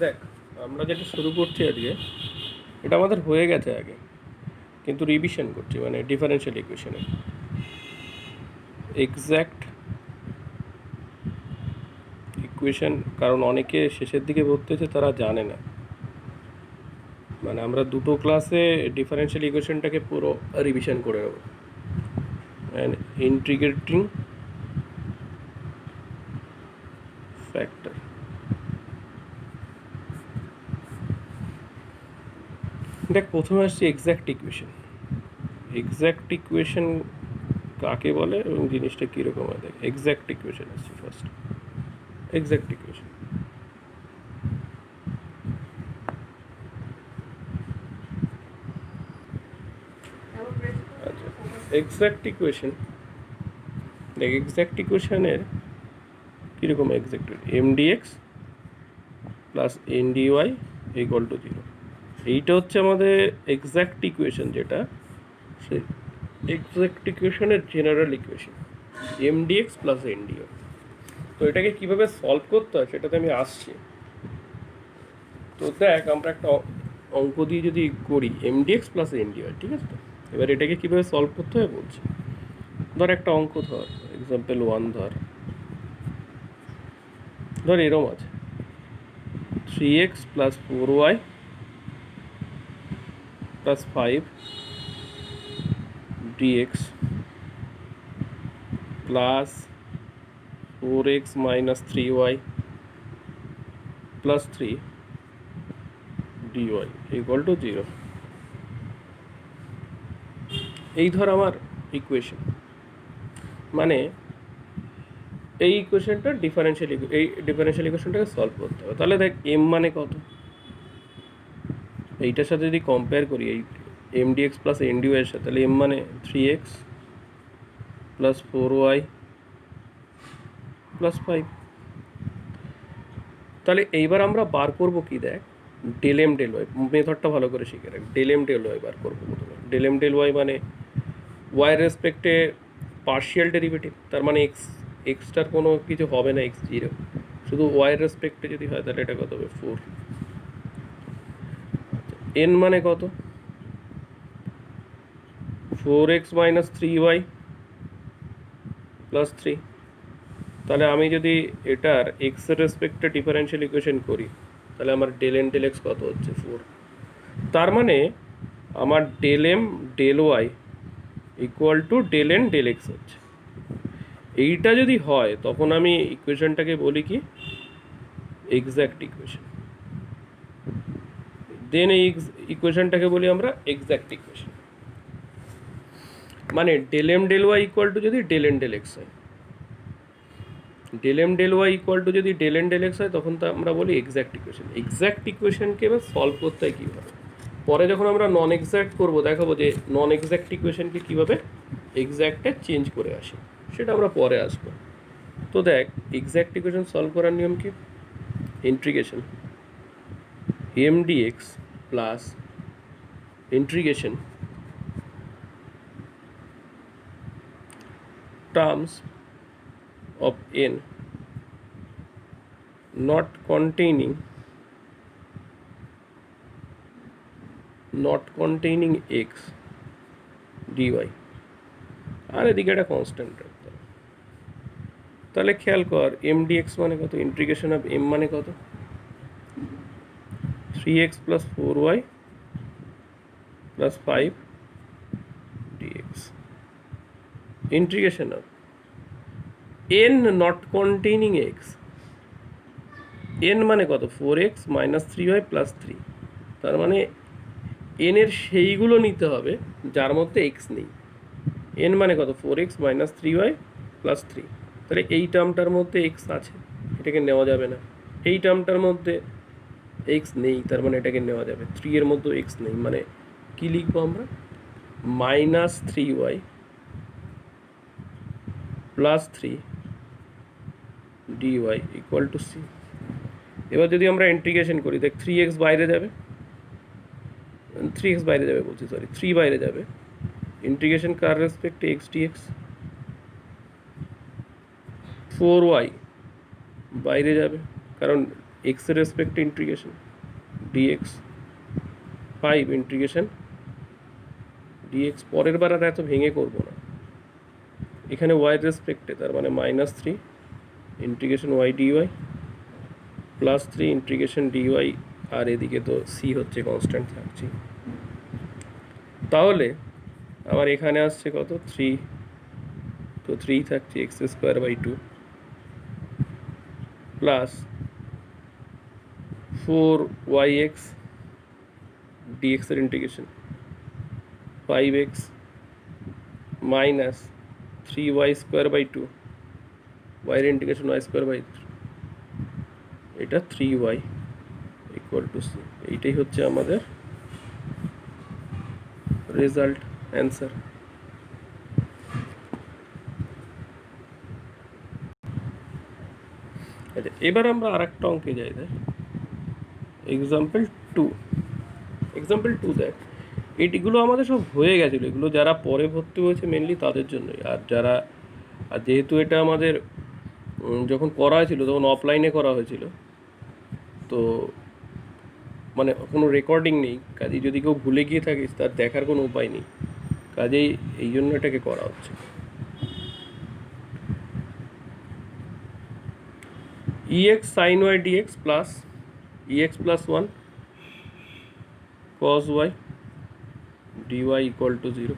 দেখ, আমরা যেটা শুরু করছি আজকে এটা আমাদের হয়ে গেছে আগে, কিন্তু রিভিশন করছি, মানে ডিফারেন্সিয়াল ইকুয়েশনে এক্স্যাক্ট ইকুয়েশন। কারণ অনেকে শেষের দিকে ভর্তি হচ্ছে, তারা জানে না। মানে আমরা দুটো ক্লাসে ডিফারেন্সিয়াল ইকুয়েশনটাকে পুরো রিভিশন করে নেব। অ্যান্ড ইন্টিগ্রেটিং ফ্যাক্টর, দেখ প্রথমে আসছে এক্স্যাক্ট ইকুয়েশন। এক্স্যাক্ট ইকুয়েশন কাকে বলে এবং জিনিসটা কীরকম হয়, দেখ এক্স্যাক্ট ইকুয়েশন আসছে ফার্স্ট। এক্স্যাক্ট ইকুয়েশন আচ্ছা, এক্স্যাক্ট ইকুয়েশন দেখ, এক্স্যাক্ট ইকুয়েশনের কীরকম exact, M dx plus N dy equal to 0, এইটা হচ্ছে আমাদের এক্স্যাক্ট ইকুয়েশন, যেটা সে এক্স্যাক্ট ইকুয়েশনের general equation M dx plus N dy. তো এটাকে কীভাবে সলভ করতে হয় সেটাতে আমি আসছি। তো দেখ, আমরা একটা অঙ্ক দিয়ে যদি করি M dx plus N dy, ঠিক আছে? তো এবার এটাকে কীভাবে সলভ করতে হয় বলছি। ধর একটা অঙ্ক, ধর এক্সাম্পল 1, ধর এরম আছে 3x plus 4y plus 5 dx plus 4x minus 3y plus 3 dy equal to 0। এই ধর আমার ইকুয়েশন, মানে এই ইকুয়েশনটা এই ডিফারেন্সিয়াল ইকুয়েশনটাকে সলভ করতে হবে। তাহলে দেখ এম মানে কত, এইটার সাথে যদি কম্পেয়ার করি এই M dx plus N dy এর সাথে, তাহলে এম মানে 3x প্লাস 4y প্লাস 5। তাহলে এইবার আমরা বার করব কি, দেখ ডেল এম ডেল ওয়াই, মেথডটা ভালো করে শিখে রাখ। Del M del y bar করবো প্রথমে। ডেল এম ডেল ওয়াই মানে ওয়াই রেসপেক্টে পার্শিয়াল ডেরিভেটিভ, তার মানে এক্সটার কোনো কিছু হবে না, x0, শুধু ওয়াই রেসপেক্টে যদি হয় তাহলে এটা কত হবে 4। এন মানে কত, 4x মাইনাস 3y প্লাস 3। তাহলে আমি যদি এটার এক্স এর রেসপেক্টে ডিফারেন্সিয়াল ইকুয়েশন করি, তাহলে আমার ডেল এন ডেল এক্স কত হচ্ছে 4। তার মানে আমার del M del Y equal to del N del X হচ্ছে। এইটা যদি হয় তখন আমি ইকুয়েশনটাকে বলি কি, এক্স্যাক্ট ইকুয়েশন। দেন এই ইকুয়েশনটাকে বলি আমরা এক্স্যাক্ট ইকুয়েশন। মানে del M del Y equal to যদি ডেল এন ডেল এক্স হয়, del M del Y equal to যদি ডেল এন ডেল এক্স হয়, তখন তো আমরা বলি এক্স্যাক্ট ইকুয়েশন। এক্স্যাক্ট ইকুয়েশনকে এবার সলভ করতে হয় কীভাবে, পরে যখন আমরা নন এক্স্যাক্ট করবো দেখাবো যে নন এক্স্যাক্ট ইকুয়েশনকে কীভাবে এক্স্যাক্টে চেঞ্জ করে আসে, সেটা আমরা পরে আসবো। তো দেখ, এক্স্যাক্ট ইকুয়েশন সলভ করার নিয়ম কি, integration M dx plus integration terms of n not containing x dy, আর এদিকে একটা কনস্ট্যান্ট রাখতে হবে। তাহলে খেয়াল কর এম ডিএক্স মানে কত, ইন্টিগ্রেশন অফ এম মানে কত, 3x plus 4y plus 5 dx, integration of n not containing x, n মানে কত 4x মাইনাস 3y প্লাস 3। তার মানে n এর সেইগুলো নিতে হবে যার মধ্যে x নেই। n মানে কত 4x মাইনাস 3y প্লাস 3। তাহলে এই টার্মটার মধ্যে x আছে, এটাকে নেওয়া যাবে না। এই টার্মটার মধ্যে x নেই, তার মানে এটাকে নেওয়া যাবে। 3 এর মধ্যে x নেই, মানে কি লিখবো আমরা, minus 3y plus 3 dy equal to c। এবার যদি আমরা ইন্টিগ্রেশন করি, দেখ 3x বাইরে যাবে, 3x বাইরে যাবে বলছি, সরি 3 বাইরে যাবে, ইন্টিগ্রেশন কার রেসপেক্টে x dx, 4y বাইরে যাবে, কারণ এক্স এর রেসপেক্টে ইন্টিগ্রেশন ডিএক্স 5 ইন্টিগ্রেশন ডিএক্স। পরের বার আর এত ভেঙে করবো না, এখানে ওয়াইয়ের রেসপেক্টে, তার মানে -3 integration y dy +3 integration dy, আর এদিকে তো সি হচ্ছে কনস্ট্যান্ট থাকছে। তাহলে আমার এখানে আসছে কত 3, তো 3 থাকছে x²/2 প্লাস 4yx dx এর integration 5x minus 3y²/2 y এর ইন্টিগ্রেশন y²/3, এটা 3y = c। এইটাই হচ্ছে আমাদের রেজাল্ট, অ্যান্সার। আচ্ছা, এবার আমরা আর একটা অঙ্কে যাই। দেখ এক্সাম্পল 2। এক্সাম্পল 2 দেখ, এইগুলো আমাদের সব হয়ে গেছিলো, এগুলো যারা পরে ভর্তি হয়েছে মেনলি তাদের জন্যই। আর যেহেতু এটা আমাদের যখন করা হয়েছিল তখন অফলাইনে করা হয়েছিল, তো মানে কোনো রেকর্ডিং নেই, কাজেই যদি কেউ ভুলে গিয়ে থাকিস তার দেখার কোনো উপায় নেই, কাজেই এই জন্য এটাকে করা হচ্ছে। ex sin y dx plus ex plus 1 cos y dy = 0।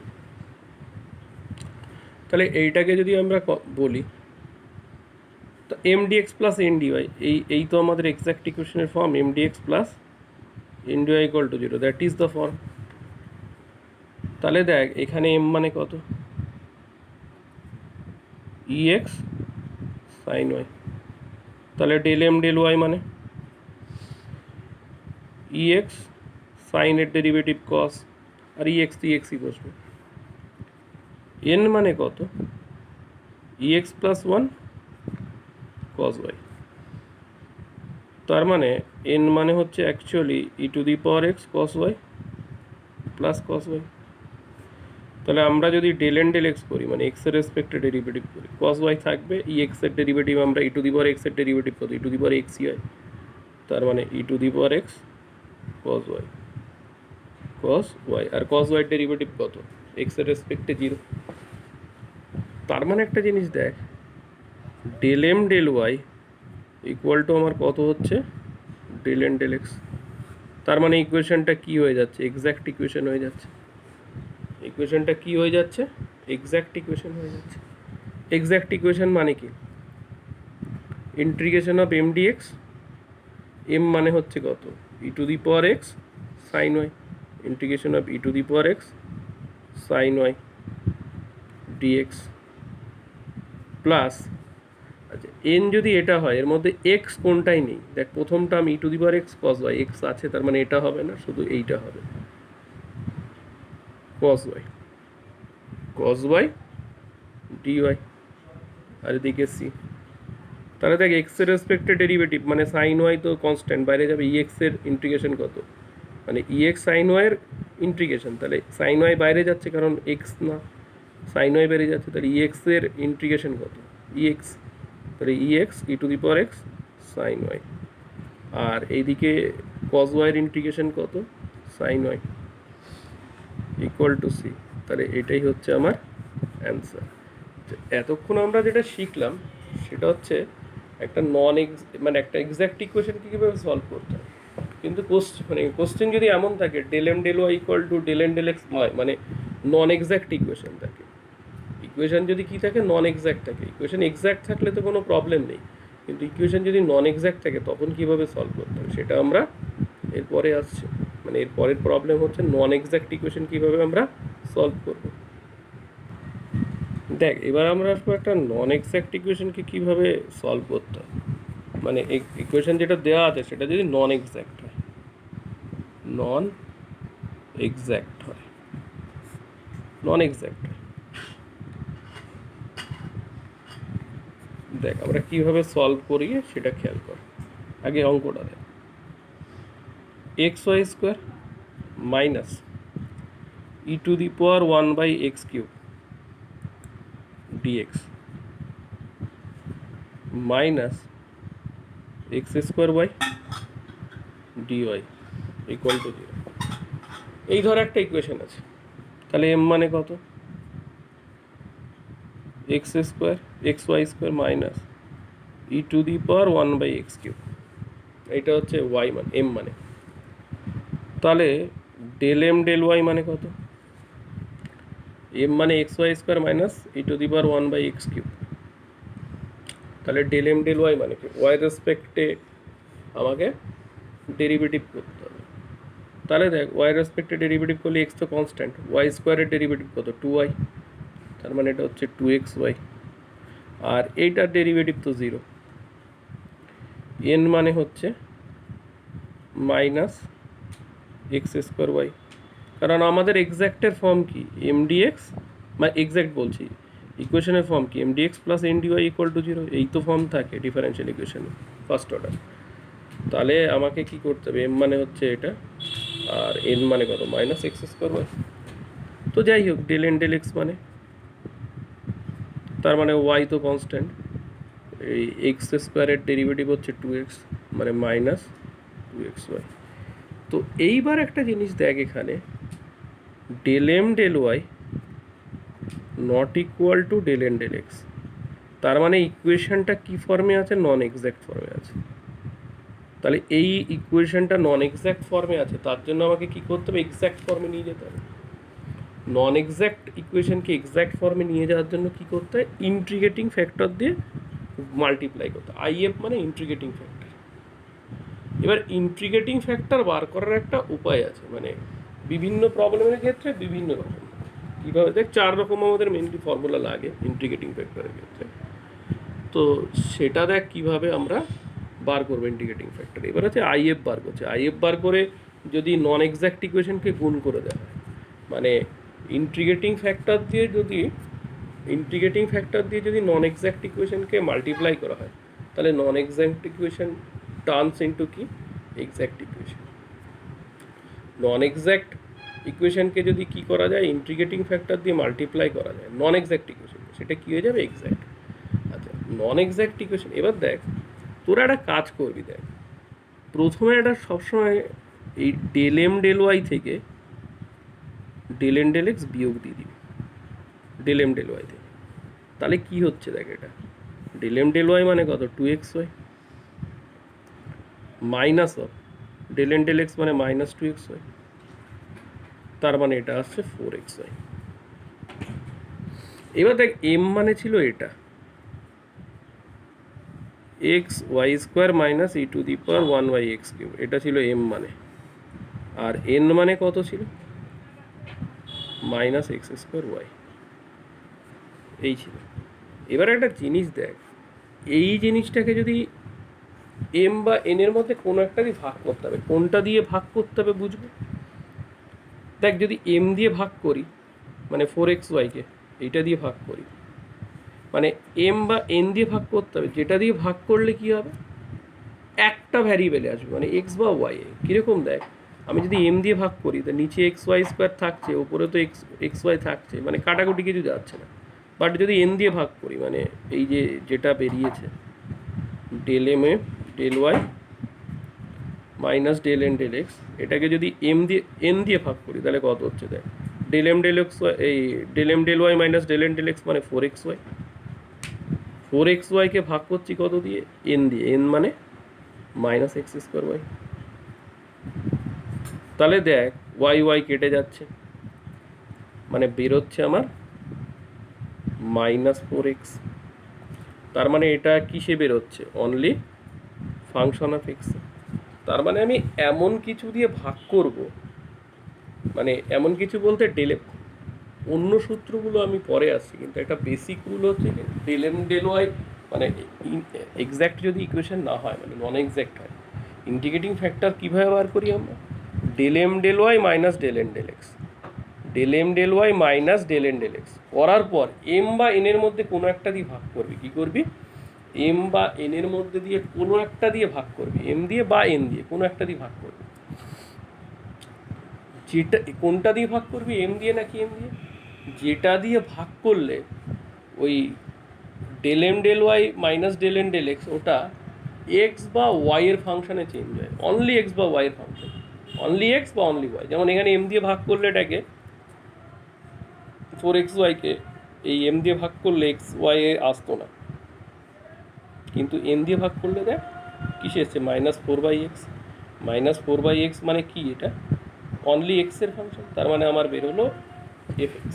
তাহলে এইটাকে যদি আমরা বলি, তো M dx plus N dy, এই তো আমাদের এক্সাক্ট ইকুয়েশনের form, M dx plus N dy = 0, that is the form. তাহলে দেখ এখানে এম মানে কত, ex sin y, তাহলে ডেল এম ডেল ওয়াই মানে ex sin এর ডেরিভেটিভ cos, আর ex বসবে। n মানে কত, ex প্লাস 1 cos y, তার মানে n মানে হচ্ছে actually e⁴x cos y plus cos y। তাহলে আমরা যদি ডেল এন ডেল এক্স করি, মানে এক্স এর রেসপেক্টে ডেরিভেটিভ করি, cos y থাকবে, ex এর ডেরিভেটিভ আমরা e⁴x এর ডেরিভেটিভ কত e⁴x হয়, তার মানে e⁴x cos y আর cos y এর ডেরিভেটিভ কত, এক্স এর রেসপেক্টে 0। তার মানে একটা জিনিস দেখ, ডেল এম ডেল ওয়াই = আমার কত হচ্ছে ডেল এন ডেল এক্স। তার মানে ইকুয়েশনটা কি হয়ে যাচ্ছে, এক্স্যাক্ট ইকুয়েশন হয়ে যাচ্ছে। ইকুয়েশনটা কি হয়ে যাচ্ছে, এক্স্যাক্ট ইকুয়েশন হয়ে যাচ্ছে। এক্স্যাক্ট ইকুয়েশন মানে কি, integration of M dx, M মানে হচ্ছে কত e⁴x sin y, integration of e⁴x sin y dx plus, আচ্ছা এন যদি এটা হয়, এর মধ্যে এক্স কোনটাই নেই, দেখ প্রথম term e⁴x cos y, x আছে, তার মানে এটা হবে না, শুধু এইটা হবে cos y dy, আর এদিকে সি। তাহলে দেখ এক্স এর রেসপেক্টে ডেরিভেটিভ মানে সাইন ওয়াই তো কনস্ট্যান্ট, বাইরে যাবে, ইএক্স এর ইন্টিগ্রেশন কত, মানে ইএক্স সাইন ওয়াই এর ইন্টিগ্রেশন, তাহলে সাইন ওয়াই বাইরে যাচ্ছে কারণ এক্স না, সাইন ওয়াই বেরিয়ে যাচ্ছে, তাহলে ইএক্স এর ইন্টিগ্রেশন কত ইএক্স, তাহলে ইএক্স e⁴x সাইন ওয়াই, আর এইদিকে cos y এর ইন্টিগ্রেশন কত সাইন ওয়াই = সি। তাহলে এটাই হচ্ছে আমার অ্যান্সার। এতক্ষণ আমরা যেটা শিখলাম সেটা হচ্ছে একটা মানে একটা এক্স্যাক্ট ইকুয়েশনকে কীভাবে সলভ করতে হয়, কিন্তু কোশ্চেন যদি এমন থাকে del M del y = del N del x নয়, মানে নন এক্স্যাক্ট ইকুয়েশন থাকে, ইকুয়েশন যদি কী থাকে নন এক্স্যাক্ট থাকে, ইকুয়েশন এক্স্যাক্ট থাকলে তো কোনো প্রবলেম নেই, কিন্তু ইকুয়েশন যদি নন এক্স্যাক্ট থাকে তখন কীভাবে সলভ করতে হয় সেটা আমরা এরপরে আসছে, মানে এর পরের প্রবলেম হচ্ছে নন এক্স্যাক্ট ইকুয়েশন কীভাবে আমরা সলভ করব। দেখ এবার আমরা আসবো একটা নন এক্স্যাক্ট ইকুয়েশনকে কীভাবে সলভ করতে হয়, মানে ইকুয়েশন যেটা দেওয়া আছে সেটা যদি নন এক্স্যাক্ট হয়, নন এক্স্যাক্ট হয়, দেখ আমরা কীভাবে সলভ করি সেটা খেয়াল কর। আগে অঙ্কটা দেখ, xy² minus e⁴1/x³ dx minus x² y dy equal to 0। এই ধর একটা ইকুয়েশন আছে, তাহলে এম মানে কত, x square x y square minus e to the power 1/x cube, এইটা হচ্ছে ওয়াই মানে এম মানে। তাহলে ডেল এম ডেল ওয়াই মানে কত, এম মানে x y square minus e to the power 1/x cube. তাহলে ডেল এম ডেল ওয়াই মানে কি, ওয়াই রেসপেক্টে আমাকে ডেরিভেটিভ করতে হবে। তাহলে দেখ ওয়াই রেসপেক্টে ডেরিভেটিভ করলে এক্স তো কনস্ট্যান্ট, ওয়াই স্কোয়ারের ডেরিভেটিভ কত 2y, তার মানে এটা হচ্ছে 2xy, আর এইটার ডেরিভেটিভ তো 0। এন মানে হচ্ছে মাইনাস এক্স স্কোয়ার ওয়াই, কারণ আমাদের এক্স্যাক্টের ফর্ম কি এমডিএক্স, মানে এক্স্যাক্ট বলছি ইকুয়েশনের ফর্ম কি এমডিএক্স প্লাস এনডিওয়াই ইকুয়াল টু 0, এই তো ফর্ম থাকে ডিফারেন্সিয়াল ইকুয়েশনে ফার্স্ট অর্ডার। তাহলে আমাকে কি করতে হবে, এম মানে হচ্ছে এটা আর এন মানে কত মাইনাস এক্স স্কোয়ার ওয়াই। তো যাই হোক ডেল এন ডেল এক্স মানে, তার মানে ওয়াই তো কনস্ট্যান্ট, এই এক্স স্কোয়ারের ডেরিভেটিভ হচ্ছে 2x মানে মাইনাস 2xy। তো এইবার একটা জিনিস দেখ এখানে, del M del y not equal to del N del x, তার মানে ইকুয়েশনটা কি ফর্মে আছে, নন এক্স্যাক্ট ফর্মে আছে। তাহলে এই ইকুয়েশনটা নন এক্স্যাক্ট ফর্মে আছে, তার জন্য আমাকে কি করতে হবে, এক্স্যাক্ট ফর্মে নিয়ে যেতে হবে। নন এক্স্যাক্ট ইকুয়েশনকে এক্স্যাক্ট ফর্মে নিয়ে যাওয়ার জন্য কি করতে হয়, ইন্টিগ্রেটিং ফ্যাক্টর দিয়ে মাল্টিপ্লাই করতে হয়। আইএফ মানে ইন্টিগ্রেটিং ফ্যাক্টর। এবার ইন্টিগ্রেটিং ফ্যাক্টর বার করার একটা উপায় আছে, মানে বিভিন্ন প্রবলেমের ক্ষেত্রে বিভিন্ন রকম। কীভাবে দেখ, 4 রকম আমাদের মেনলি ফর্মুলা লাগে ইন্টিগ্রেটিং ফ্যাক্টরের ক্ষেত্রে। তো সেটা দেখ কীভাবে আমরা বার করবো ইন্টিগ্রেটিং ফ্যাক্টর। এবার হচ্ছে আইএফ বার করছে, আইএফ বার করে যদি নন এক্স্যাক্ট ইকুয়েশনকে গুণ করে দেওয়া হয়, মানে ইন্টিগ্রেটিং ফ্যাক্টর দিয়ে যদি নন এক্স্যাক্ট ইকুয়েশনকে মাল্টিপ্লাই করা হয়, তাহলে নন এক্স্যাক্ট ইকুয়েশন টার্নস ইন্টু কি, এক্স্যাক্ট ইকুয়েশন। নন এক্স্যাক্ট ইকুয়েশনকে যদি কি করা যায়, ইন্টিগ্রেটিং ফ্যাক্টর দিয়ে মাল্টিপ্লাই করা যায় নন এক্স্যাক্ট ইকুয়েশন, সেটা কী হয়ে যাবে, এক্স্যাক্ট। আচ্ছা নন এক্স্যাক্ট ইকুয়েশন, এবার দেখ তোরা একটা কাজ করবি, দেখ প্রথমে একটা সবসময় এই ডেল এম ডেল ওয়াই থেকে ডেল এন ডেল এক্স বিয়োগ দিয়ে দিবি ডেল এম ডেল ওয়াই থেকে। তাহলে কি হচ্ছে দেখ, এটা ডেল এম ডেল ওয়াই মানে কত 2xy minus of del N del x মানে মাইনাস 2xy, তার মানে এটা আসছে 4xy। এবার দেখ এম মানে ছিল এটা x y square minus e to the power 1/x cube, এটা ছিল এম মানে, আর এন মানে কত ছিল মাইনাস এক্স স্কোয়ার ওয়াই, এই ছিল। এবার একটা জিনিস দেখ, এই জিনিসটাকে যদি এম বা এন এর মধ্যে কোনো একটা দিয়ে ভাগ করতে হবে, কোনটা দিয়ে ভাগ করতে হবে বুঝবো। দেখ যদি এম দিয়ে ভাগ করি মানে 4xy-কে এইটা দিয়ে ভাগ করি, মানে এম বা এন দিয়ে ভাগ করতে হবে, যেটা দিয়ে ভাগ করলে কি হবে, একটা ভ্যারিয়েবলে আসবে মানে এক্স বা ওয়াই। কীরকম দেখ, আমি যদি এম দিয়ে ভাগ করি তো নিচে XY স্কোয়ার থাকছে, ওপরে তো XY থাকছে, মানে কাটাকুটি কিছু যাচ্ছে না। বাট যদি এন দিয়ে ভাগ করি, মানে এই যে যেটা বেরিয়েছে ডেল এম এ del y minus del N del x, এটাকে যদি এন দিয়ে ভাগ করি তাহলে কত হচ্ছে দেখ, ডেল এম ডেল এক্স এই del M del y minus del N del x মানে 4xy, 4xy-কে ভাগ করছি কত দিয়ে, এন দিয়ে, এন মানে মাইনাস এক্স স্কোয়ার ওয়াই। তাহলে দেখ ওয়াই ওয়াই কেটে যাচ্ছে, মানে বেরোচ্ছে আমার -4x। তার মানে এটা কিসে বেরোচ্ছে, অনলি ফাংশন অফ এক্স। তার মানে আমি এমন কিছু দিয়ে ভাগ করব, মানে এমন কিছু বলতে ডেলে, অন্য সূত্রগুলো আমি পরে আসছি, কিন্তু একটা বেসিক রুল হচ্ছে ডেল এম ডেল ওয়াই, মানে এক্স্যাক্ট যদি ইকুয়েশন না হয় মানে নন এক্স্যাক্ট হয়, ইন্টিগ্রেটিং ফ্যাক্টর কীভাবে বার করি আমরা, del M del y minus del N del x, del M del y minus del N del x করার পর এম বা এন এর মধ্যে কোনো একটা দিয়ে ভাগ করবি। কী করবি, এম বা এন এর মধ্যে দিয়ে কোনো একটা দিয়ে ভাগ করবি, এম দিয়ে বা এন দিয়ে কোনো একটা দিয়ে ভাগ করবি। যেটা কোনটা দিয়ে ভাগ করবি, এম দিয়ে নাকি এন দিয়ে, যেটা দিয়ে ভাগ করলে ওই del M del y minus del N del x ওটা এক্স বা ওয়াই এর ফাংশনে চেঞ্জ হয়, অনলি এক্স বা ওয়াই এর ফাংশন, অনলি এক্স বা অনলি ওয়াই। যেমন এখানে এম দিয়ে ভাগ করলে এটাকে 4xy-কে এই এম দিয়ে ভাগ করলে এক্স ওয়াই এ আসতো না, কিন্তু এন দিয়ে ভাগ করলে দেখ কিসে এসছে, -4/x। -4/x মানে কি, এটা অনলি এক্সের ফাংশন, তার মানে আমার বেরোলো এফ(x).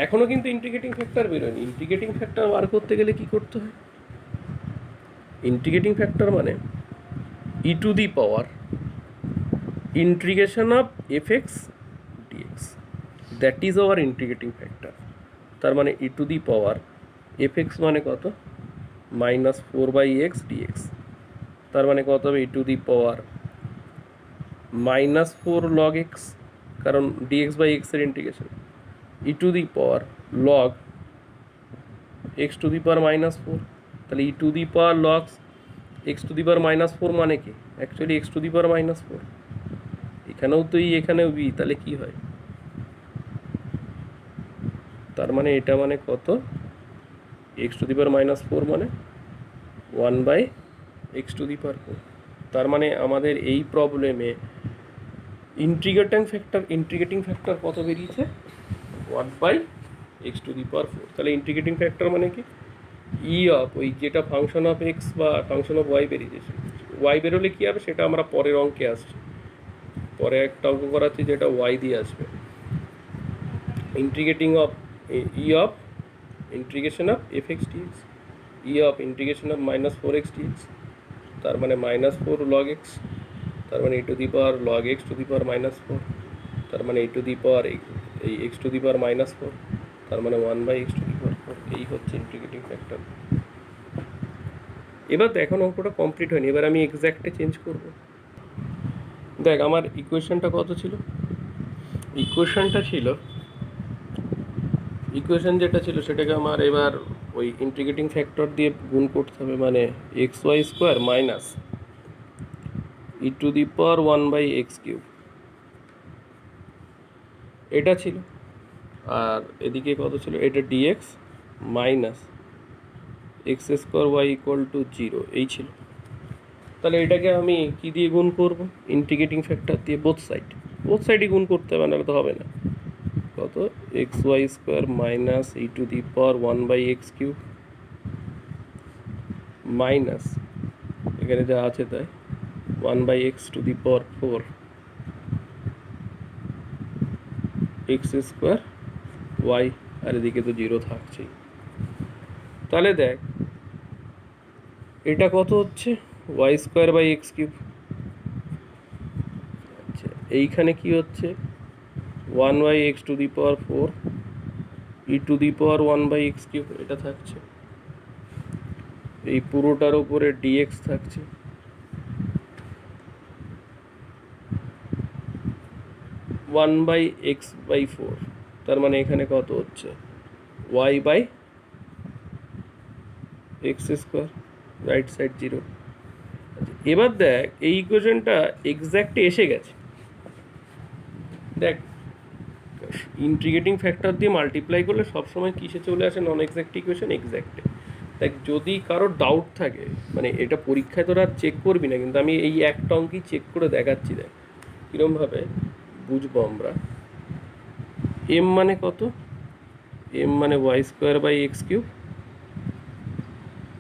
এখনও কিন্তু ইন্টিগ্রেটিং ফ্যাক্টর বেরোয়নি। ইন্টিগ্রেটিং ফ্যাক্টর বার করতে গেলে কি করতে হয়, ইন্টিগ্রেটিং ফ্যাক্টর মানে e⁻, integration of f(x) dx, that is our integrating factor. তার মানে e⁻, f(x) মানে কত, -4/x dx, তার মানে কত হবে e⁻-4 log x, কারণ dx/x এর ইন্টিগ্রেশন, e⁻log x⁻⁻4, তাহলে e⁻log x⁻⁻4 মানে কি, অ্যাকচুয়ালি x⁻⁻4, এখানেও তো ই এখানেও বি, তাহলে কি হয়, তার মানে এটা মানে কত, x⁻⁻4 মানে 1/x⁻4। তার মানে আমাদের এই প্রবলেমে ইন্টিগ্রেটিং ফ্যাক্টর কত বেরিয়েছে, 1/x⁻4। তাহলে ইন্টিগ্রেটিং ফ্যাক্টর মানে কি, ই অফ ওই যেটা ফাংশন অফ এক্স বা ফাংশন অফ ওয়াই বেরিয়েছে, ওয়াই বেরোলে কী হবে সেটা আমরা পরের অঙ্কে আসছি, পরে একটা অঙ্ক করাচ্ছি যেটা ওয়াই দিয়ে আসবে। Integrating of E of integration of f(x) dx, E of integration of -4x dx, তার মানে -4 log x, তার মানে e⁻log x⁻⁻4, তার মানে এই x⁻⁻4, তার মানে 1/x⁻4। এই হচ্ছে ইন্টিগ্রেটিং ফ্যাক্টর। এবার তো এখন অঙ্কটা কমপ্লিট হয়নি, এবার আমি এক্স্যাক্টে চেঞ্জ করব। দেখ আমার ইকুয়েশনটা কত ছিল, ইকুয়েশন যেটা ছিল সেটাকে আমার এবার ওই ইন্টিগ্রেটিং ফ্যাক্টর দিয়ে গুণ করতে হবে, মানে xy² মাইনাস e⁻1/x³ এটা ছিল, আর এদিকে কত ছিল, এটা dx মাইনাস x² y = 0, এই ছিল। তাহলে এটাকে আমি কি দিয়ে গুণ করব, ইন্টিগ্রেটিং ফ্যাক্টর দিয়ে, বোথ সাইডই গুণ করতে হবে, নাহলে তো হবে না। কত, xy² মাইনাস e⁻1/x³ মাইনাস এখানে যা আছে তাই 1/x⁴ x² y, আর এদিকে তো 0 থাকছেই। তাহলে দেখ এটা কত হচ্ছে, y²/x³। আচ্ছা, এইখানে কি হচ্ছে, 1/x⁴ e⁻1/x³, এটা থাকছে, এই পুরোটার উপরে dx থাকছে, (1/x/4), তার মানে এখানে কত হচ্ছে, y/x², রাইট সাইড 0। এবার দেখ এই ইকুয়েশনটা এক্স্যাক্টে এসে গেছে। দেখ ইন্টিগ্রেটিং ফ্যাক্টর দিয়ে মাল্টিপ্লাই করলে সবসময় কিসে চলে আসে, নন এক্স্যাক্ট ইকুয়েশন এক্স্যাক্টে। দেখ যদি কারোর ডাউট থাকে, মানে এটা পরীক্ষায় তোরা চেক করবি না, কিন্তু আমি এই একটা অঙ্কই চেক করে দেখাচ্ছি, দেখ কীরমভাবে বুঝবো আমরা। এম মানে কত, এম মানে y²/x³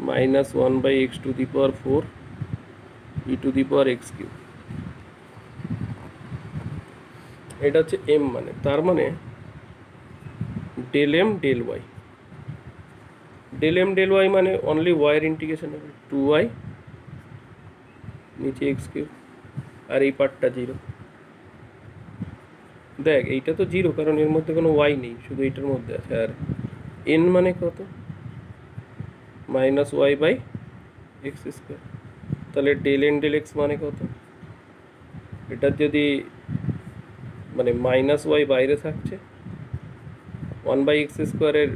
মাইনাস 1/x⁴ e⁻x³, এটা হচ্ছে এম মানে, তার মানে del m del y, del m del y মানে অনলি ওয়াইয়ের ইন্টিগ্রেশন হবে, 2y নিচে x³, আর এই পার্টটা 0। দেখ এইটা তো 0, কারণ এর মধ্যে কোনো y নেই, শুধু এইটার মধ্যে আছে। আর n মানে কত, -y/x², তাহলে del n del x মানে কত, এটার যদি মানে -y বাইরে থাকছে, 1/x² এর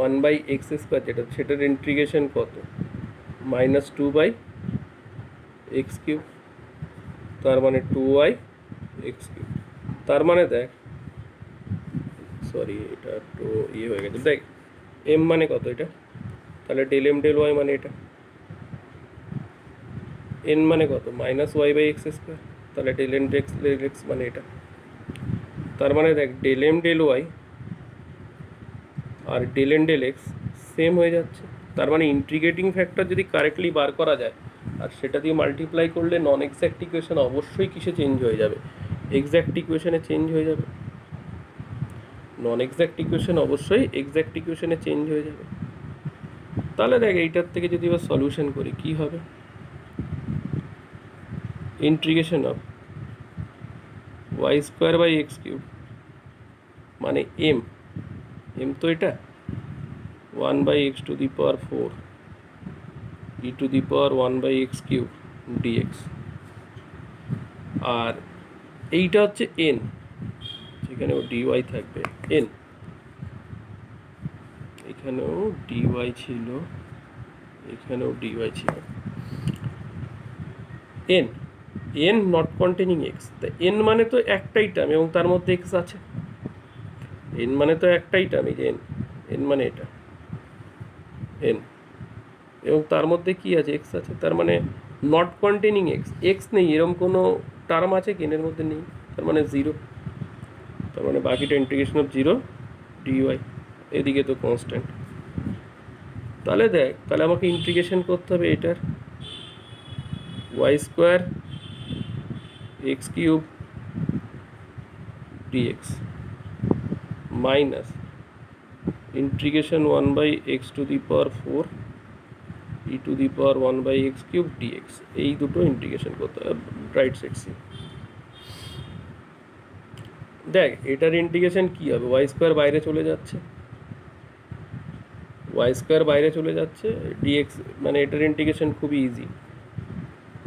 1/x² যেটা, সেটার ইন্টিগ্রেশন কত, -2/x³, তার মানে 2y/x³। তার মানে দেখ, সরি এটা একটু ইয়ে হয়ে গেছে, দেখ এম মানে কত এটা, তাহলে del m del y মানে এটা, এন মানে কত minus y by x square, তাহলে ডেল এন এক্স এক্স মানে এটা। তার মানে দেখ ডেল এম ডেল ওয়াই আর del N del x same হয়ে যাচ্ছে। তার মানে ইন্টিগ্রেটিং ফ্যাক্টর যদি কারেক্টলি বার করা যায় আর সেটা দিয়ে মাল্টিপ্লাই করলে নন এক্স্যাক্ট ইকুয়েশন অবশ্যই কিসে চেঞ্জ হয়ে যাবে, এক্স্যাক্ট ইকুয়েশনে চেঞ্জ হয়ে যাবে। নন এক্স্যাক্ট ইকুয়েশন অবশ্যই এক্স্যাক্ট ইকুয়েশনে চেঞ্জ হয়ে যাবে। তাহলে দেখ এইটার থেকে যদি এবার সলিউশন করি কি হবে, integration of y square by x cube মানে এম, এম তো এটা 1/x to the power 4 e to the power 1/x cube dx, আর এইটা হচ্ছে n, যেখানেও dy থাকবে n, এখানেও dy ছিল, এখানেও dy ছিল, n n not containing x, তা n মানে তো একটাই টার্ম এবং তার মধ্যে x আছে, n মানে তো একটাই টার্ম, এই যে n, n মানে এটা n এবং তার মধ্যে কি আছে এক্স আছে, তার মানে নট কন্টেনিং এক্স, এক্স নেই এরকম কোনো টার্ম আছে কি এর মধ্যে নেই, তার মানে জিরো, তার মানে বাকিটা ইন্টিগ্রেশন অফ জিরো ডিওয়াই, এদিকে তো কনস্ট্যান্ট। তাহলে দেখ তাহলে আমাকে ইন্টিগ্রেশন করতে হবে এটার y square x cube dx minus integration 1/x to the power 4 e to the power 1/x cube dx, এই দুটো ইন্টিগ্রেশন করতে হবে রাইট সাইড সি। দেখ এটার ইন্টিগ্রেশন কি হবে, ওয়াই স্কোয়ার বাইরে চলে যাচ্ছে, ওয়াই স্কোয়ার বাইরে চলে যাচ্ছে, ডিএক্স মানে এটার ইন্টিগ্রেশন খুবই ইজি,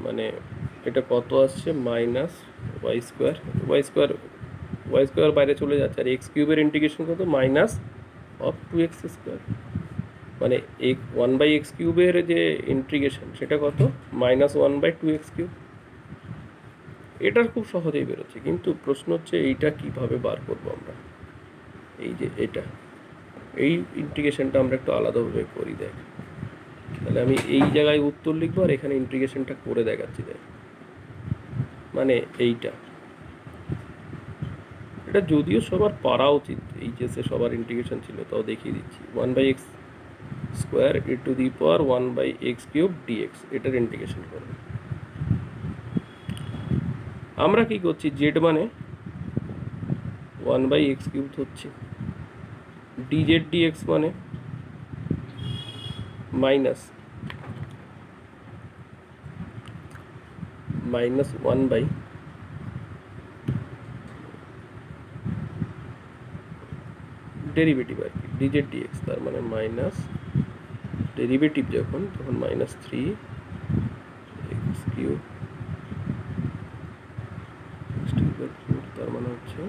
মানে এটা কত আসছে minus y square, y square y square বাইরে চলে যাচ্ছে, আর এক্স কিউবের ইন্টিগ্রেশন কত মাইনাস অফ 2x স্কোয়ার, মানে 1/x কিউবের যে ইন্টিগ্রেশন সেটা কত মাইনাস 1/2x কিউব। এটার খুব সহজেই বেরোচ্ছে, কিন্তু প্রশ্ন হচ্ছে এইটা কিভাবে বার করবো আমরা, এই যে এটা এই ইন্টিগ্রেশনটা আমরা একটু আলাদাভাবে করি। দেখ তাহলে আমি এই জায়গায় উত্তর লিখবো আর এখানে ইন্টিগ্রেশনটা করে দেখাচ্ছি। দেখ মানে এইটা, এটা যদিও সবার পারা উচিত, এইচএসে সবার ইন্টিগ্রেশন ছিল, তাও দেখিয়ে দিচ্ছি 1/x square e to the power 1/x cube dx, এটার ইন্টিগ্রেশন করবো। আমরা কি করছি, জেড মানে 1/x কিউব ধরছি, dz dx মানে মাইনাস 1 বাই ডেরিভেটিভ আর কি dz dx, তার মানে মাইনাস ডেরিভেটিভ যখন তখন মাইনাস 3x কিউব, তার মানে হচ্ছে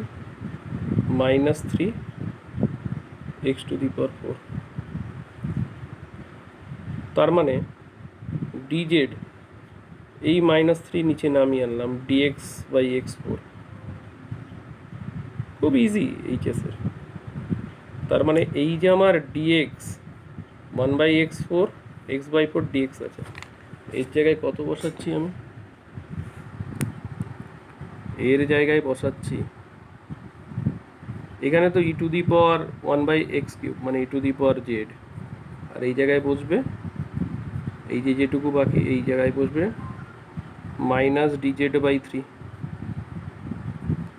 minus 3x two the power 4, তার মানে dz এই মাইনাস 3 নিচে নামিয়ে আনলাম dx বাই x4, খুব ইজি এইচএসের। তার মানে এই যে আমার dx 1/x4 x/4 dx আছে, এর জায়গায় কত বসাচ্ছি আমি, এর জায়গায় বসাচ্ছি এখানে তো ই to the power 1/x cube মানে e to the power Z, আর এই জায়গায় বসবে এই যে যেটুকু বাকি এই জায়গায় বসবে মাইনাস ডিজেড বাই 3,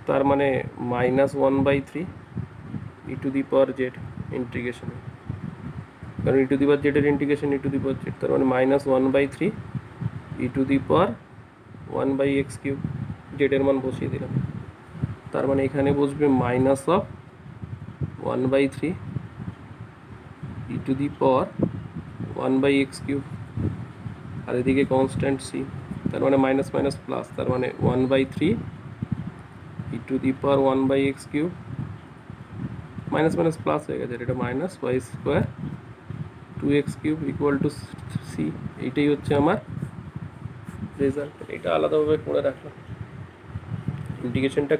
তার মানে minus 1/3 e to the power z integration, কারণ ই টু দি পাওয়ার জেডের integration e to the power z, তার মানে minus 1/3 e to the power 1/x cube, জেডের মান বসিয়ে দিলাম, তার মানে এখানে বসবে minus of 1/3 e to the power 1/x cube, আর এদিকে কনস্ট্যান্ট সি, তার মানে মাইনাস মাইনাস প্লাস, তার মানে 1/3 e to the power 1/x cube, minus minus plus হয়ে গেছে, এটা minus y square 2x cube equal to c, এইটাই হচ্ছে আমার রেজাল্ট। এটা আলাদাভাবে করে রাখলাম, ইন্টিগ্রেশনটা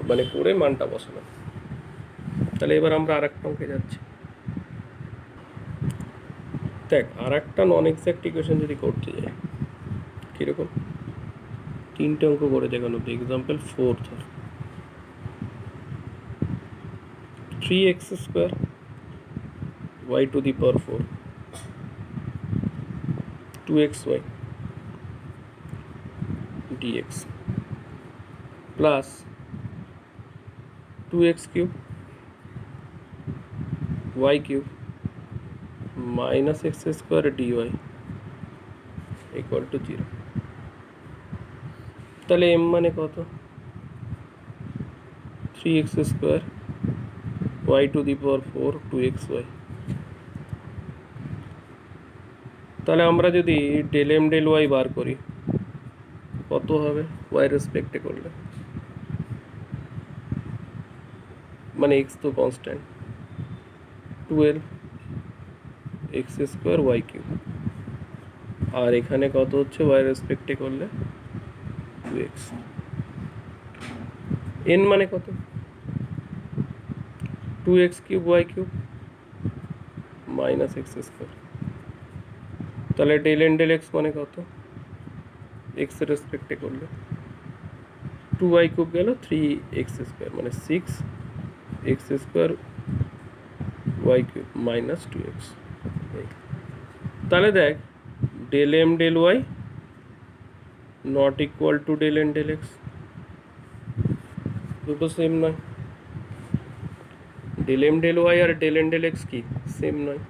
মানে করে মানটা বসালাম। তাহলে এবার আমরা আর একটা অঙ্কে যাচ্ছি। দেখ আর একটা নন এক্স্যাক্ট ইকুয়েশন যদি করতে যাই, কীরকম? তিনটে অঙ্ক করে দেখানো তো। এক্সাম্পল 4 ধর, 3x² y to the power 4 2xy dx plus 2x³ y³ minus x² dy equal to 0। তাহলে m মানে কত? 3x² y to the power 4 2xy। তাহলে আমরা যদি del M del y bar করি কত হবে ওয়াই রেসপেক্টে করলে? মানে এক্স তো কনস্ট্যান্ট, 12x² y³। আর এখানে কত হচ্ছে ওয়াই রেসপেক্টে করলে? 2x। n মানে কত? 2x³ y³ minus x²। তাহলে ডেল এন ডেল এক্স মানে কত? এক্স এর রেসপেক্টে করলে 2y³ গেল 3x² মানে 6x² y³ মাইনাস 2x। তাহলে দেখ del M del y not equal to del N del x, দুটো সেম নয়। ডেল এম ডেল ওয়াই আর ডেল এন ডেল এক্স কি সেম নয়?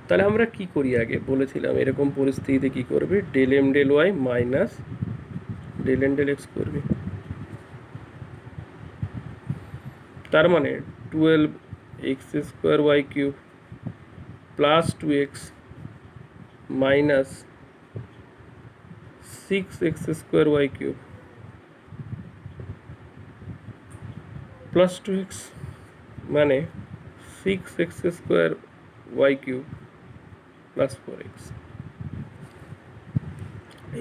তাহলে আমরা কি করি, আগে বলেছিলাম এরকম পরিস্থিতিতে কি করবি, del M del y minus del N del x করবি। তার মানে 12x² y³ plus 2x minus 6x² y³ plus 2x মানে 6x² y³ প্লাস 4x।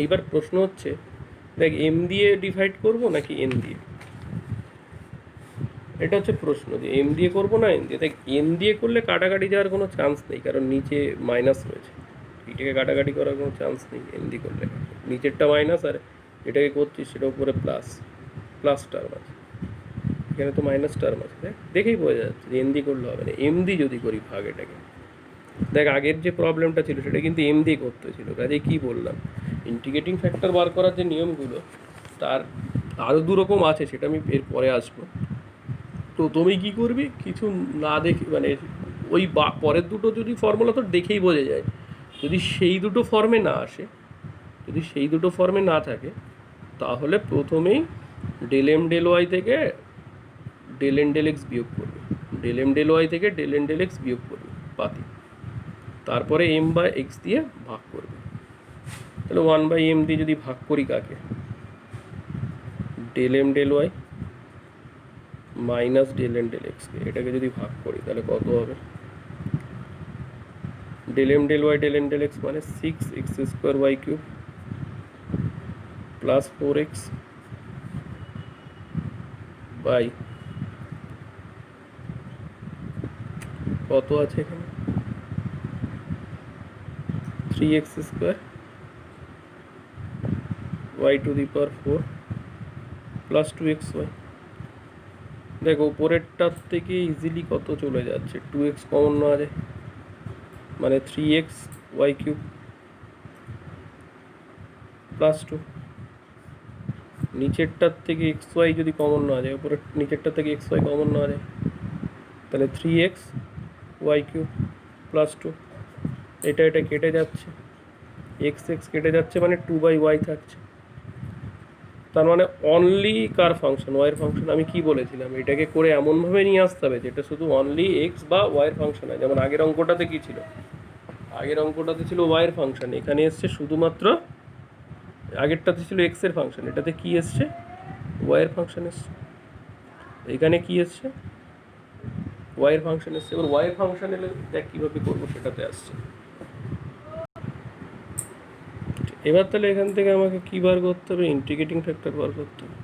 এইবার প্রশ্ন হচ্ছে দেখ এম দিয়ে ডিভাইড করব নাকি এন দিয়ে, এটা হচ্ছে প্রশ্ন, যে এম দিয়ে করবো না এন দিয়ে। দেখ এন দিয়ে করলে কাটাকাটি যাওয়ার কোনো চান্স নেই, কারণ নিচে মাইনাস রয়েছে, এটাকে কাটাকাটি করার কোনো চান্স নেই এন দিয়ে করলে। নিচেরটা মাইনাস আর এটাকে করছিস সেটা উপরে প্লাস, প্লাস টার্ম আছে, এখানে তো মাইনাস টার্ম আছে। দেখ দেখেই বোঝা যাচ্ছে যে এন দিয়ে করলে হবে না, এম দিয়ে যদি করি ভাগ এটাকে। দেখ আগের যে প্রবলেমটা ছিল সেটা কিন্তু এম দিয়ে করতে ছিল, কাজে কী বললাম ইন্টিগ্রেটিং ফ্যাক্টর বার করার যে নিয়মগুলো তার আরও দুরকম আছে, সেটা আমি এর পরে আসবো। তো তুমি কী করবি, কিছু না দেখে মানে ওই পরের দুটো যদি ফর্মুলা তো দেখেই বোঝা যায়, যদি সেই দুটো ফর্মে না আসে, যদি সেই দুটো ফর্মে না থাকে তাহলে প্রথমেই ডেল এম ডেল ওয়াই থেকে ডেল এন ডেল এক্স বিয়োগ করবে, ডেল এম ডেল ওয়াই থেকে ডেল এন ডেল এক্স বিয়োগ করবে পাতি, তারপরে এম বাই এক্স দিয়ে ভাগ করবে। তাহলে 1/m দিয়ে যদি ভাগ করি কাকে, del M del y minus del N del এক্সকে, এটাকে যদি ভাগ করি তাহলে কত হবে, del M del y del N del x মানে 6x² y³ plus 4x by কত আছে এখানে 3x² y to the power 4 plus 2xy। দেখো উপরেরটার থেকে ইজিলি কত চলে যাচ্ছে, 2x কমন নেওয়া যায় মানে 3x y³ প্লাস 2, নিচেরটার থেকে xy যদি কমন নেওয়া যায়, উপরের নিচেরটার থেকে xy কমন নেওয়া যায়, তাহলে 3x y³ প্লাস 2, এটা এটা কেটে যাচ্ছে, x কেটে যাচ্ছে মানে 2/y থাকছে। তার মানে অনলি কার ফাংশন, ওয়াইয়ের ফাংশন। আমি কি বলেছিলাম, এটাকে করে এমনভাবে নিয়ে আসতে হবে যেটা শুধু অনলি এক্স বা ওয়াইয়ের ফাংশন হয়। যেমন আগের অঙ্কটাতে কী ছিল, আগের অঙ্কটাতে ছিল ওয়াইয়ের ফাংশন, এখানে এসছে শুধুমাত্র, আগেরটাতে ছিল এক্সের ফাংশন, এটাতে কি এসছে ওয়াইয়ের ফাংশন এসছে, এখানে কি এসছে ওয়াইয়ের ফাংশন এসছে। এবার ওয়াইয়ের ফাংশন এলে দেখ কীভাবে করবো সেটাতে আসছে। এবার তাহলে এখান থেকে আমাকে কী বার করতে হবে, ইন্টিগ্রেটিং ফ্যাক্টর বার করতে হবে।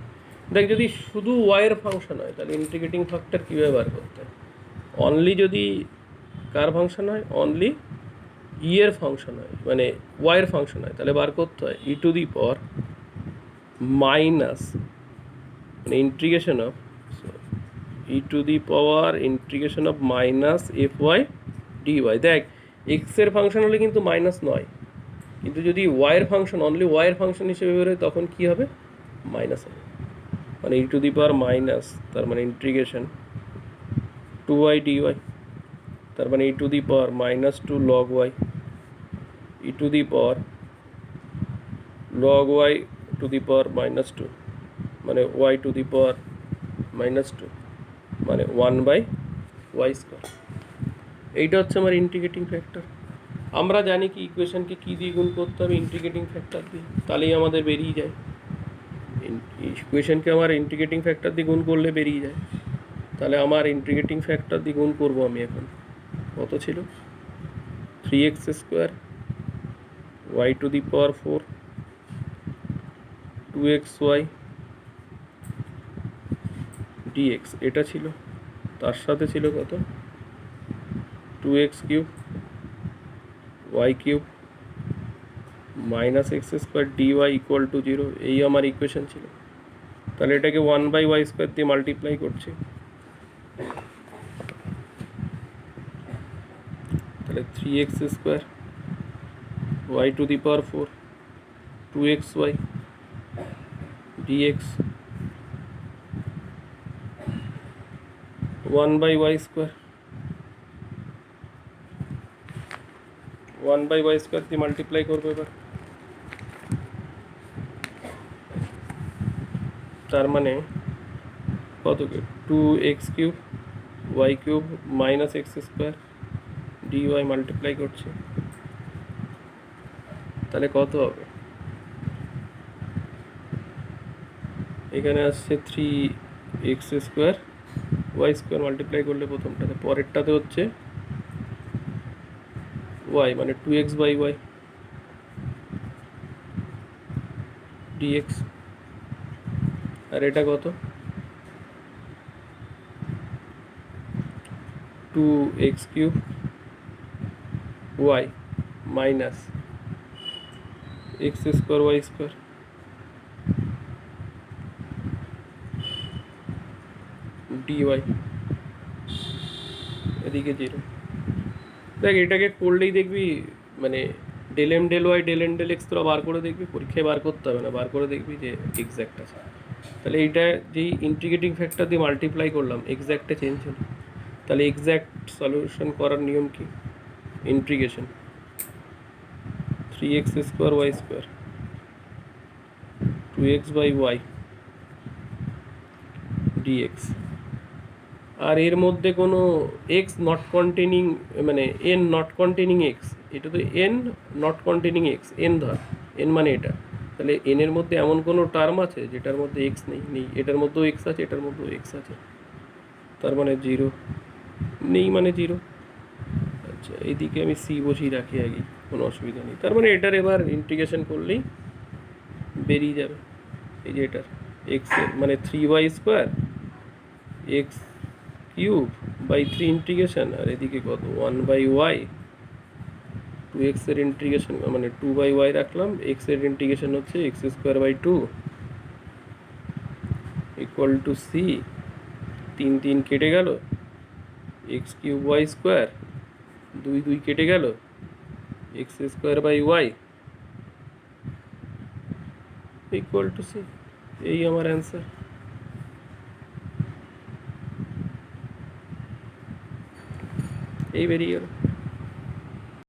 দেখ যদি শুধু ওয়াইয়ের ফাংশন হয় তাহলে ইন্টিগ্রেটিং ফ্যাক্টর কীভাবে বার করতে হয়, অনলি যদি কার ফাংশন হয়, অনলি ই এর ফাংশন হয়, মানে ওয়াই এর ফাংশন হয়, তাহলে বার করতে হয় e to the power minus, মানে integration of e to the power integration of minus f y d y. দেখ এক্সের ফাংশন হলে কিন্তু মাইনাস নয়, কিন্তু যদি ওয়াইয়ের ফাংশন অনলি ওয়াইয়ের ফাংশন হিসেবে বেরোয় তখন কী হবে, মাইনাস হবে। মানে e to the power minus, তার মানে integration two y d y, তার মানে e to the power minus two log y, e to the power log y to the power minus two, মানে y to the power minus two, মানে 1/y square. এইটা হচ্ছে আমার integrating factor. আমরা জানি কি ইকুয়েশনকে কী দিয়ে গুণ করতে হবে, ইন্টিগ্রেটিং ফ্যাক্টর দিয়ে, তাহলেই আমাদের বেরিয়ে যায়। ইকুয়েশনকে আমার ইন্টিগ্রেটিং ফ্যাক্টর দিয়ে গুণ করলে বেরিয়ে যায়। তাহলে আমার ইন্টিগ্রেটিং ফ্যাক্টর দিয়ে গুণ করবো আমি এখন, কত ছিল 3x square y to the power 4 2xy dx, এটা ছিল, তার সাথে ছিল কত 2x cube y cube minus x square dy equal to 0, এই আমার ইকুয়েশন ছিল। তাহলে এটাকে 1/y স্কোয়ার দিয়ে মাল্টিপ্লাই করছি, তাহলে 3x square y to the power 4 2xy dx 1/y square 1/y square দিয়ে মাল্টিপ্লাই করবো এবার, তার মানে কত, 2x cube y cube minus x square dy multiply করছি, তাহলে কত হবে, এখানে আসছে 3x square y square multiply করলে প্রথমটাতে, পরেরটাতে হচ্ছে ওয়াই, মানে 2x/y dx, আর এটা কত 2x cube y minus x square y square dy, এদিকে 0। দেখ এটাকে করলেই দেখবি, মানে del M del y del N del x তোরা বার করে দেখবি, পরীক্ষায় বার করতে হবে না, বার করে দেখবি যে এক্স্যাক্ট আছে। তাহলে এইটা যেই ইন্টিগ্রেটিং ফ্যাক্টর দিয়ে মাল্টিপ্লাই করলাম এক্স্যাক্টে চেঞ্জ হলো, তাহলে এক্স্যাক্ট সলিউশন করার নিয়ম কি, integration 3x square y square 2x/y dx, আর এর মধ্যে কোনো এক্স নট কন্টেনিং, মানে এন নট কন্টেনিং এক্স, এটা তো N not containing x, N ধর, এন মানে এটা, তাহলে এন এর মধ্যে এমন কোনো টার্ম আছে যেটার মধ্যে এক্স নেই, নেই, এটার মধ্যেও এক্স আছে, এটার মধ্যেও এক্স আছে, তার মানে 0 নেই, মানে 0। আচ্ছা এইদিকে আমি সি বসিয়ে রাখি আগে, কোনো অসুবিধা নেই। তার মানে এটার এবার ইন্টিগ্রেশন করলেই বেরিয়ে যাবে, এই যে এটার এক্স মানে 3y square x cube by 3 integration, আর এদিকে কত 1/y 2x এর ইন্টিগ্রেশন, মানে 2/y রাখলাম, x এর ইন্টিগ্রেশন হচ্ছে x square by 2 equal to C, 3 কেটে গেল, এক্স কিউব ওয়াই স্কোয়ার 2 কেটে গেল, x square by y equal to C, এই আমার অ্যান্সার। এই বেরিয়ে গেল।